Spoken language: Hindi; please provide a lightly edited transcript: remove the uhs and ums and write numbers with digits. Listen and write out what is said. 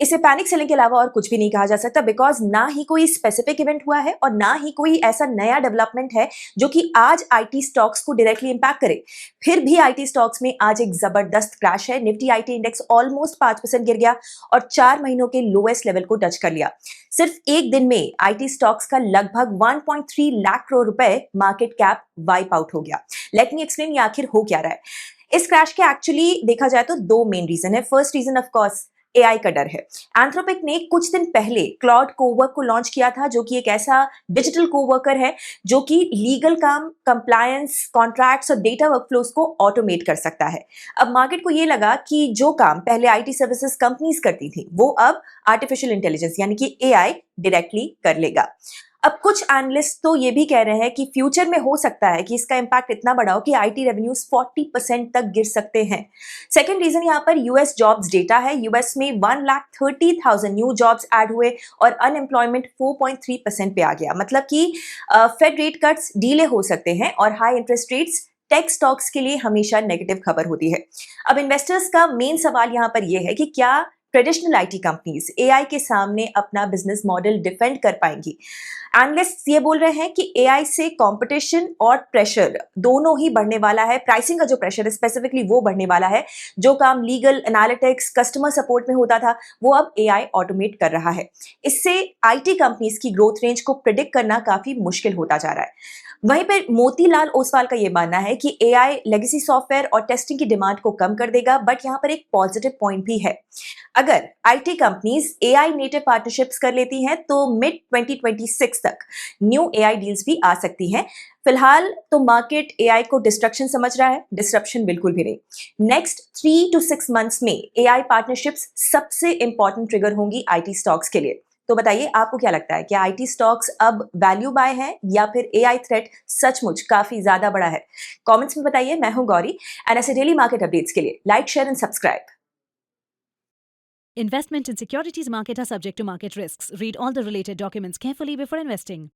इसे पैनिक सेलिंग के अलावा और कुछ भी नहीं कहा जा सकता, बिकॉज ना ही कोई स्पेसिफिक इवेंट हुआ है और ना ही कोई ऐसा नया डेवलपमेंट है जो कि आज आईटी स्टॉक्स को डायरेक्टली इंपैक्ट करे। फिर भी आईटी स्टॉक्स में आज एक जबरदस्त क्रैश है। निफ्टी आईटी इंडेक्स ऑलमोस्ट 5% गिर गया और 4 महीनों के लोएस्ट लेवल को टच कर लिया। सिर्फ एक दिन में आईटी स्टॉक्स का लगभग 1.3 लाख करोड़ रुपए मार्केट कैप वाइप आउट हो गया। लेट मी एक्सप्लेन ये आखिर हो क्या रहा है। इस क्रैश के एक्चुअली देखा जाए तो दो मेन रीजन है। First reason of course AI का डर है। एंथ्रोपिक ने कुछ दिन पहले क्लाउड कोवर्क को लॉन्च किया था, जो कि एक ऐसा डिजिटल कोवर्कर है जो कि लीगल काम, कंप्लायंस, कॉन्ट्रैक्ट्स और डेटा वर्कफ्लोज को ऑटोमेट कर सकता है। अब मार्केट को ये लगा कि जो काम पहले आईटी सर्विसेज कंपनीज करती थी वो अब आर्टिफिशियल इंटेलिजेंस यानी कि एआई डायरेक्टली कर लेगा। अब कुछ एनालिस्ट तो ये भी कह रहे हैं कि फ्यूचर में हो सकता है कि इसका इंपैक्ट इतना बड़ा हो कि आईटी रेवेन्यूज 40% तक गिर सकते हैं। सेकेंड रीजन यहाँ पर यूएस जॉब्स डेटा है। यूएस में 1,30,000 न्यू जॉब्स ऐड हुए और अनएम्प्लॉयमेंट 4.3% पे आ गया। मतलब कि फेड रेट कट्स डीले हो सकते हैं और high interest rates tech stocks के लिए हमेशा नेगेटिव खबर होती है। अब इन्वेस्टर्स का मेन सवाल यहाँ पर यह है कि क्या ट्रेडिशनल आईटी कंपनीज एआई के सामने अपना बिजनेस मॉडल डिफेंड कर पाएंगी। एनालिस्ट्स ये बोल रहे हैं कि एआई से कंपटीशन और प्रेशर दोनों ही बढ़ने वाला है। प्राइसिंग का जो प्रेशर है स्पेसिफिकली वो बढ़ने वाला है। जो काम लीगल, एनालिटिक्स, कस्टमर सपोर्ट में होता था वो अब एआई ऑटोमेट कर रहा है। इससे आईटी कंपनीज की ग्रोथ रेंज को प्रिडिक्ट करना काफी मुश्किल होता जा रहा है। वहीं पर मोतीलाल ओसवाल का यह मानना है कि एआई लेगेसी सॉफ्टवेयर और टेस्टिंग की डिमांड को कम कर देगा, बट यहां पर एक पॉजिटिव पॉइंट भी है। अगर IT companies AI native partnerships कर लेती हैं तो मिड 2026 तक न्यू एआई डील्स भी आ सकती हैं। फिलहाल तो मार्केट एआई को डिस्ट्रक्शन समझ रहा है, डिस्ट्रप्शन बिल्कुल भी नहीं। नेक्स्ट 3 to 6 मंथ्स में एआई पार्टनरशिप्स सबसे इंपॉर्टेंट ट्रिगर होंगी आईटी स्टॉक्स के लिए। तो बताइए आपको क्या लगता है, क्या आईटी स्टॉक्स अब वैल्यू बाय हैं या फिर एआई थ्रेट सचमुच काफी ज्यादा बड़ा है? कमेंट्स में बताइए। मैं हूं गौरी एंड ऐसे डेली मार्केट अपडेट्स के लिए like, share and subscribe. Investment in securities market are subject to market risks. Read all the related documents carefully before investing.